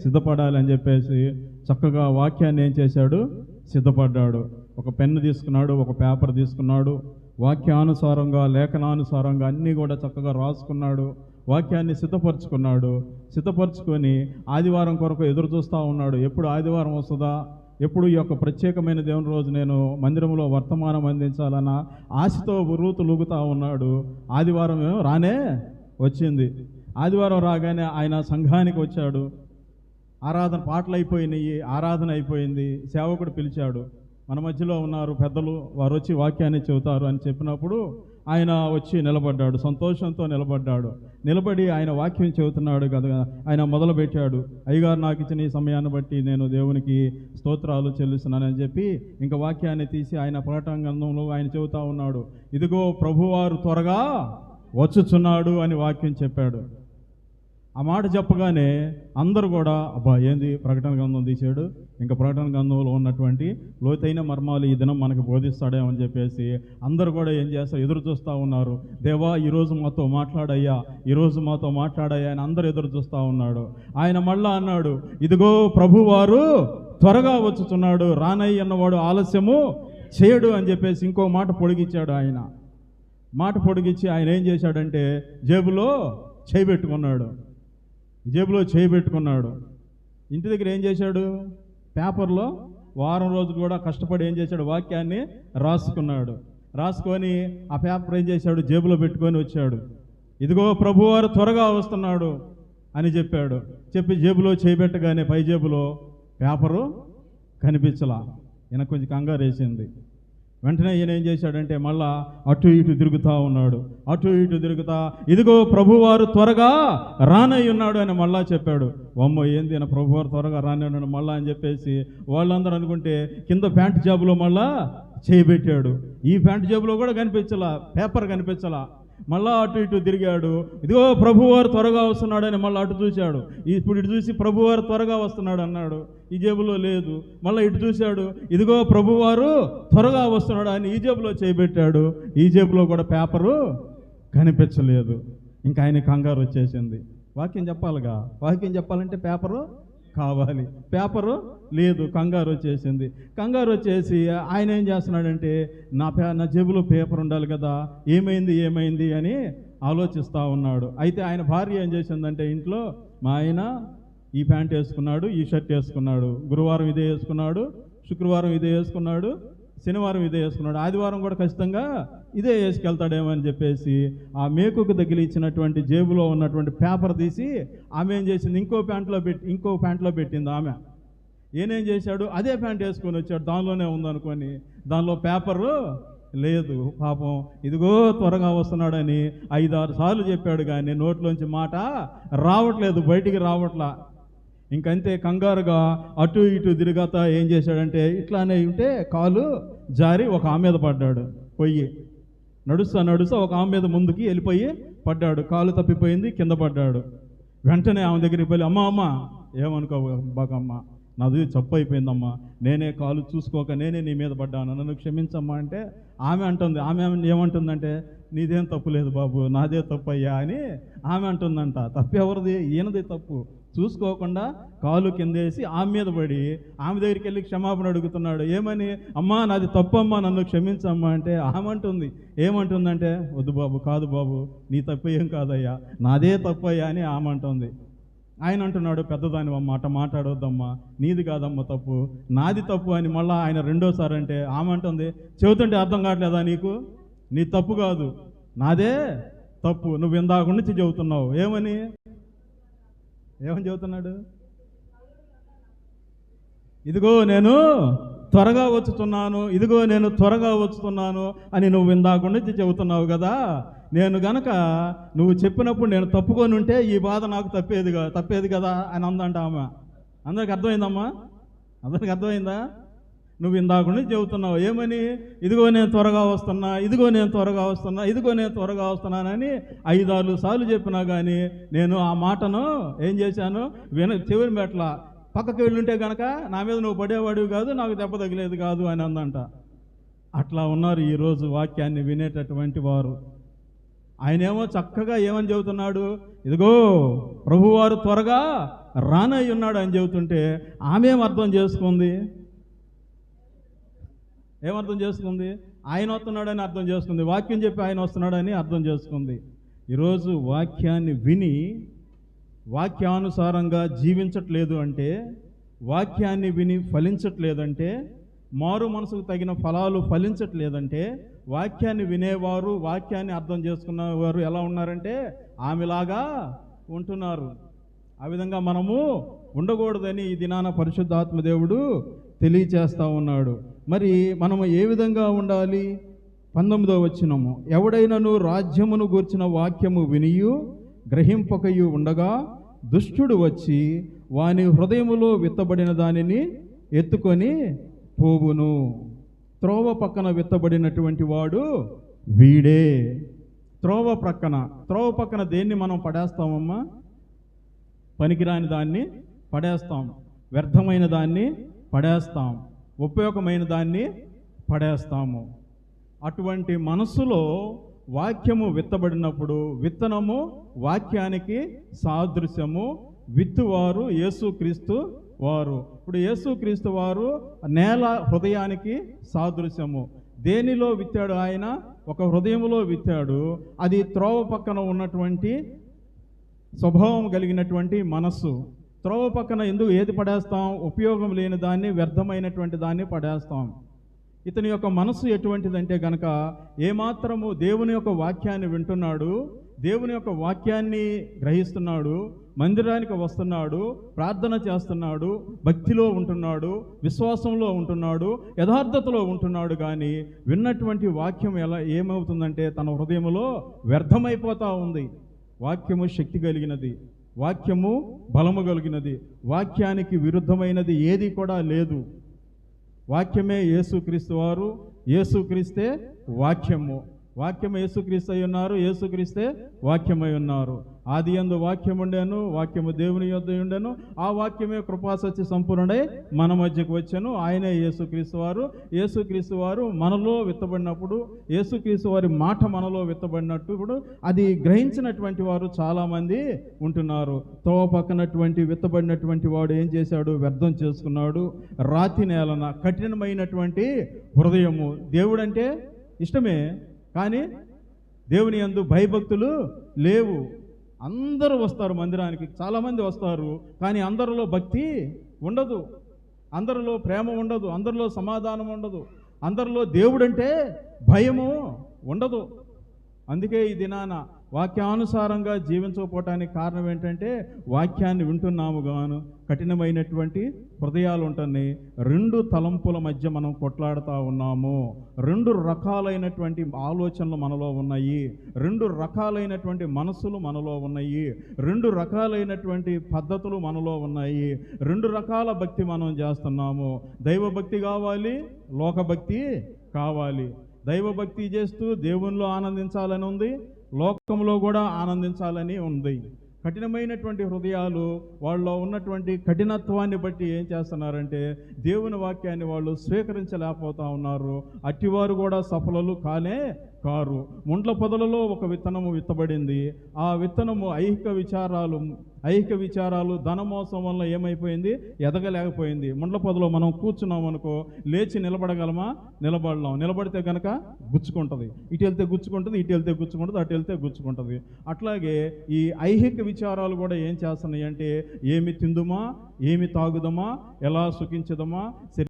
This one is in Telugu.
సిద్ధపడాలి అని చెప్పేసి చక్కగా వాక్యాన్ని ఏం చేశాడు, సిద్ధపడ్డాడు. ఒక పెన్ను తీసుకున్నాడు, ఒక పేపర్ తీసుకున్నాడు, వాక్యానుసారంగా లేఖనానుసారంగా అన్నీ కూడా చక్కగా రాసుకున్నాడు, వాక్యాన్ని సిద్ధపరచుకున్నాడు. సిద్ధపరచుకొని ఆదివారం కొరకు ఎదురు చూస్తూ ఉన్నాడు. ఎప్పుడు ఆదివారం వస్తుందా, ఎప్పుడు ఈ యొక్క ప్రత్యేకమైన దేవుని రోజు నేను మందిరంలో వర్తమానం అందించాలన్న ఆశతో ఉర్రూతలూగుతూ ఉన్నాడు. ఆదివారం రానే వచ్చింది. ఆదివారం రాగానే ఆయన సంఘానికి వచ్చాడు. ఆరాధన పాటలు అయిపోయినాయి, ఆరాధన అయిపోయింది. సేవకుడు పిలిచాడు, మన మధ్యలో ఉన్నారు పెద్దలు, వారు వచ్చి వాక్యాన్ని చెబుతారు అని చెప్పినప్పుడు ఆయన వచ్చి నిలబడ్డాడు, సంతోషంతో నిలబడ్డాడు. నిలబడి ఆయన వాక్యం చెబుతున్నాడు కదా. ఆయన మొదలుపెట్టాడు, అయ్యగారు నాకు ఇచ్చిన ఈ సమయాన్ని బట్టి నేను దేవునికి స్తోత్రాలు చెల్లిస్తున్నానని చెప్పి ఇంకా వాక్యాన్ని తీసి ఆయన ప్రకటన గ్రంథంలో ఆయన చెబుతా ఉన్నాడు. ఇదిగో ప్రభువారు త్వరగా వచ్చుచున్నాడు అని వాక్యం చెప్పాడు. ఆ మాట చెప్పగానే అందరూ కూడా అబ్బా ఏంది ప్రకటన గ్రంథం తీశాడు, ఇంకా ప్రకటన గ్రంథంలో ఉన్నటువంటి లోతైన మర్మాలు ఈ దినం మనకు బోధిస్తాడేమో అని చెప్పేసి అందరూ కూడా ఏం చేస్తారు, ఎదురు చూస్తూ ఉన్నారు. దేవా ఈరోజు మాతో మాట్లాడయ్యా, ఈరోజు మాతో మాట్లాడయ్యా అని అందరూ ఎదురు చూస్తూ ఉన్నాడు. ఆయన మళ్ళా అన్నాడు, ఇదిగో ప్రభువారు త్వరగా వచ్చుచున్నాడు, రానయ్య అన్నవాడు ఆలస్యము చేయడు అని చెప్పేసి ఇంకో మాట పొడిగించాడు. ఆయన మాట పొడిగించి ఆయన ఏం చేశాడంటే జేబులో చేయబెట్టుకున్నాడు. ఇంటి దగ్గర ఏం చేశాడు, పేపర్లో వారం రోజులు కూడా కష్టపడి ఏం చేశాడు, వాక్యాన్ని రాసుకున్నాడు. రాసుకొని ఆ పేపర్ ఏం చేశాడు, జేబులో పెట్టుకొని వచ్చాడు. ఇదిగో ప్రభువారు త్వరగా వస్తున్నాడు అని చెప్పాడు. చెప్పి జేబులో చేయబెట్టగానే పై జేబులో పేపరు కనిపించలా. ఈయన కొంచెం కంగారు వేసింది. వెంటనే ఈయన ఏం చేశాడంటే మళ్ళా అటు ఇటు తిరుగుతూ ఉన్నాడు. అటు ఇటు తిరుగుతా ఇదిగో ప్రభువారు త్వరగా రానై ఉన్నాడు అని మళ్ళా చెప్పాడు. అమ్మో ఏంది ఈయన ప్రభువారు త్వరగా రానై ఉన్నాడు మళ్ళా అని చెప్పేసి వాళ్ళందరూ అనుకుంటే కింద ప్యాంటు జాబులో మళ్ళా చేయబెట్టాడు. ఈ ప్యాంటు జాబులో కూడా కనిపించలా, పేపర్ కనిపించలా. మళ్ళా అటు ఇటు తిరిగాడు. ఇదిగో ప్రభువారు త్వరగా వస్తున్నాడని మళ్ళీ అటు చూశాడు. ఇప్పుడు ఇటు చూసి ప్రభువారు త్వరగా వస్తున్నాడు అన్నాడు, ఈ జేబులో లేదు. మళ్ళీ ఇటు చూశాడు, ఇదిగో ప్రభువారు త్వరగా వస్తున్నాడు అని ఈ జేబులో చేయబెట్టాడు. ఈ జేబులో కూడా పేపరు కనిపించలేదు. ఇంకా ఆయన కంగారు వచ్చేసింది. వాక్యం చెప్పాలిగా, వాక్యం చెప్పాలంటే పేపరు కావాలి, పేపరు లేదు. కంగారు వచ్చేసింది. కంగారు వచ్చేసి ఆయన ఏం చేస్తున్నాడంటే నా జేబులో పేపర్ ఉండాలి కదా, ఏమైంది అని ఆలోచిస్తూ ఉన్నాడు. అయితే ఆయన భార్య ఏం చేసిందంటే ఇంట్లో మా ఆయన ఈ ప్యాంట్ వేసుకున్నాడు, ఈ షర్ట్ వేసుకున్నాడు, గురువారం ఇదే వేసుకున్నాడు, శుక్రవారం ఇదే వేసుకున్నాడు, శనివారం ఇదే వేసుకున్నాడు, ఆదివారం కూడా ఖచ్చితంగా ఇదే వేసుకెళ్తాడేమో అని చెప్పేసి ఆ మేకుకు తగిలిచ్చినటువంటి జేబులో ఉన్నటువంటి పేపర్ తీసి ఆమె ఏం చేసింది, ఇంకో ప్యాంట్లో పెట్టింది ఆమె. ఈయనేం చేశాడు, అదే ప్యాంట్ వేసుకొని వచ్చాడు, దానిలోనే ఉందనుకొని. దానిలో పేపరు లేదు. పాపం ఇదిగో త్వరగా వస్తున్నాడని 5-6 సార్లు చెప్పాడు, కానీ నోట్లోంచి మాట రావట్లేదు, బయటికి రావట్లా. ఇంకంతే కంగారుగా అటు ఇటు తిరిగాత ఏం చేశాడంటే ఇట్లానే ఉంటే కాలు జారి ఒక ఆమె మీద పడ్డాడు. పొయ్యి నడుస్తా ఒక ఆమె మీద ముందుకి వెళ్ళిపోయి పడ్డాడు. కాలు తప్పిపోయింది, కింద పడ్డాడు. వెంటనే ఆమె దగ్గరికి వెళ్ళి అమ్మ ఏమనుకో బాకమ్మ, నాది తప్పు అయిపోయిందమ్మా, నేనే కాలు చూసుకోక నేనే నీ మీద పడ్డాను, నన్ను క్షమించమ్మా అంటే ఆమె ఏమంటుందంటే నీదేం తప్పు లేదు బాబు, నాదే తప్పు అయ్యా అని ఆమె అంటుందంట. తప్పు ఎవరిది? ఈయనది తప్పు. చూసుకోకుండా కాలు కిందేసి ఆమె మీద పడి ఆమె దగ్గరికి వెళ్ళి క్షమాపణ అడుగుతున్నాడు. ఏమని? అమ్మా నాది తప్పమ్మా, నన్ను క్షమించమ్మా అంటే ఆమె అంటుంది, ఏమంటుందంటే వద్దు బాబు, కాదు బాబు, నీ తప్పు ఏం కాదయ్యా, నాదే తప్పు అయ్యా అని ఆమె అంటుంది. ఆయన అంటున్నాడు, పెద్దదాని అమ్మ అట్ట మాట్లాడొద్దమ్మా, నీది కాదమ్మా తప్పు, నాది తప్పు అని మళ్ళీ ఆయన రెండోసారి అంటే ఆమె అంటుంది, చెబుతుంటే అర్థం కావట్లేదా నీకు? నీ తప్పు కాదు, నాదే తప్పు, నువ్వు ఇందాక నుంచి చెబుతున్నావు. ఏమని చెబుతున్నాడు? ఇదిగో నేను త్వరగా వచ్చుతున్నాను అని నువ్వు ఇందాక నుంచి చెబుతున్నావు కదా, నేను గనక నువ్వు చెప్పినప్పుడు నేను తప్పుకొని ఉంటే ఈ బాధ నాకు తప్పేది కదా అని అందంట ఆమె. అందరికి అర్థమైందమ్మా? అందరికి అర్థమైందా? నువ్వు ఇందాక నుంచి చెబుతున్నావు ఏమని? ఇదిగో నేను త్వరగా వస్తున్నానని 5-6 సార్లు చెప్పినా కానీ నేను ఆ మాటను ఏం చేశాను, చెవిని పెట్టలా. పక్కకి వెళ్ళుంటే కనుక నా మీద నువ్వు పడేవాడివి కాదు, నాకు దెబ్బ తగిలేది కాదు అని అందంట. అట్లా ఉన్నారు ఈరోజు వాక్యాన్ని వినేటటువంటి వారు. ఆయనేమో చక్కగా ఏమని చెబుతున్నాడు, ఇదిగో ప్రభువారు త్వరగా రానై ఉన్నాడు అని చెబుతుంటే ఆమె ఏమర్థం చేసుకుంది? ఏమర్థం చేసుకుంది? ఆయన వస్తున్నాడని అర్థం చేసుకుంది. వాక్యం చెప్పి ఆయన వస్తున్నాడని అర్థం చేసుకుంది. ఈరోజు వాక్యాన్ని విని వాక్యానుసారంగా జీవించట్లేదు అంటే, వాక్యాన్ని విని ఫలించట్లేదంటే, మారు మనసుకు తగిన ఫలాలు ఫలించట్లేదంటే, వాక్యాన్ని వినేవారు, వాక్యాన్ని అర్థం చేసుకున్నవారు ఎలా ఉన్నారంటే ఆమెలాగా ఉంటున్నారు. ఆ విధంగా మనము ఉండకూడదని ఈ దినాన పరిశుద్ధాత్మ దేవుడు తెలియచేస్తూ ఉన్నాడు. మరి మనము ఏ విధంగా ఉండాలి? 19వ వచనము, ఎవడైనను రాజ్యమును గూర్చిన వాక్యము వినియు గ్రహింపకయు ఉండగా దుష్టుడు వచ్చి వాని హృదయములో విత్తబడిన దానిని ఎత్తుకొని పోవును. త్రోవ పక్కన విత్తబడినటువంటి వాడు వీడే. త్రోవ పక్కన దేన్ని మనం పడేస్తామమ్మా? పనికిరాని దాన్ని పడేస్తాం, వ్యర్థమైన దాన్ని పడేస్తాం, ఉపయోగమైన దాన్ని పడేస్తాము. అటువంటి మనస్సులో వాక్యము విత్తబడినప్పుడు, విత్తనము వాక్యానికి సాదృశ్యము, విత్తువారు యేసుక్రీస్తు వారు. ఇప్పుడు యేసుక్రీస్తు వారు నేల హృదయానికి సాదృశ్యము. దేనిలో విత్తాడు ఆయన? ఒక హృదయములో విత్తాడు. అది త్రోవ పక్కన ఉన్నటువంటి స్వభావం కలిగినటువంటి మనస్సు. త్రోవ పక్కన ఏది పడేస్తాం? ఉపయోగం లేని దాన్ని, వ్యర్థమైనటువంటి దాన్ని పడేస్తాం. ఇతని యొక్క మనస్సు ఎటువంటిదంటే గనక, ఏమాత్రము దేవుని యొక్క వాక్యాన్ని వింటున్నాడు, దేవుని యొక్క వాక్యాన్ని గ్రహిస్తున్నాడు, మందిరానికి వస్తున్నాడు, ప్రార్థన చేస్తున్నాడు, భక్తిలో ఉంటున్నాడు, విశ్వాసంలో ఉంటున్నాడు, యథార్థతలో ఉంటున్నాడు. కానీ విన్నటువంటి వాక్యం ఏమవుతుందంటే తన హృదయంలో వ్యర్థమైపోతూ ఉంది. వాక్యము శక్తి కలిగినది, వాక్యము బలము కలిగినది, వాక్యానికి విరుద్ధమైనది ఏది కూడా లేదు. వాక్యమే యేసుక్రీస్తు వారు, యేసుక్రీస్తే వాక్యము. వాక్యము యేసుక్రీస్తు అయి ఉన్నారు, యేసుక్రీస్తే వాక్యమై ఉన్నారు. ఆది యందు వాక్యం ఉండెను, వాక్యము దేవుని యొద్ద ఉండెను, ఆ వాక్యమే కృపాసత్య సంపూర్ణుడై మన మధ్యకు వచ్చెను. ఆయనే యేసుక్రీస్తు వారు. యేసుక్రీస్తు వారు మనలో విత్తబడినప్పుడు, యేసుక్రీస్తు వారి మాట మనలో విత్తబడినప్పుడు అది గ్రహించినటువంటి వారు చాలామంది ఉంటున్నారు. త్రోవ పక్కనటువంటి విత్తబడినటువంటి వాడు ఏం చేశాడు? వ్యర్థం చేసుకున్నాడు. రాతి నేలన కఠినమైనటువంటి హృదయము. దేవుడంటే ఇష్టమే, కానీ దేవుని యందు భయభక్తులు లేవు. అందరూ వస్తారు మందిరానికి, చాలామంది వస్తారు, కానీ అందరిలో భక్తి ఉండదు, అందరిలో ప్రేమ ఉండదు, అందరిలో సమాధానం ఉండదు, అందరిలో దేవుడంటే భయము ఉండదు. అందుకే ఈ దినాన వాక్యానుసారంగా జీవించకపోవటానికి కారణం ఏంటంటే, వాక్యాన్ని వింటున్నాము గాను కఠినమైనటువంటి హృదయాలు ఉంటున్నాయి. రెండు తలంపుల మధ్య మనం కొట్లాడుతూ ఉన్నాము. రెండు రకాలైనటువంటి ఆలోచనలు మనలో ఉన్నాయి, రెండు రకాలైనటువంటి మనసులు మనలో ఉన్నాయి, రెండు రకాలైనటువంటి పద్ధతులు మనలో ఉన్నాయి, రెండు రకాల భక్తి మనం చేస్తున్నాము. దైవభక్తి కావాలి, లోకభక్తి కావాలి. దైవభక్తి చేస్తూ దేవునిలో ఆనందించాలని ఉంది, లోకంలో కూడా ఆనందించాలని ఉంది. కఠినమైనటువంటి హృదయాలు, వాళ్ళలో ఉన్నటువంటి కఠినత్వాన్ని బట్టి ఏం చేస్తున్నారంటే దేవుని వాక్యాన్ని వాళ్ళు స్వీకరించలేకపోతా ఉన్నారు. అట్టివారు కూడా సఫలులు కారు. ముండ్ల పొదలలో ఒక విత్తనము విత్తబడింది. ఆ విత్తనము ఐహిక విచారాలు ధనమోసం వల్ల ఏమైపోయింది? ఎదగలేకపోయింది. ముండ్ల పొదలో మనం కూర్చున్నాం అనుకో, లేచి నిలబడగలమా? నిలబడలేం. నిలబడితే కనుక గుచ్చుకుంటుంది, ఇటు వెళ్తే గుచ్చుకుంటుంది, ఇటు వెళ్తే గుచ్చుకుంటుంది, అటు వెళ్తే గుచ్చుకుంటుంది. అట్లాగే ఈ ఐహిక విచారాలు కూడా ఏం చేస్తున్నాయి అంటే, ఏమి తిందుమా, ఏమి తాగుదమా, ఎలా సుఖించదమా,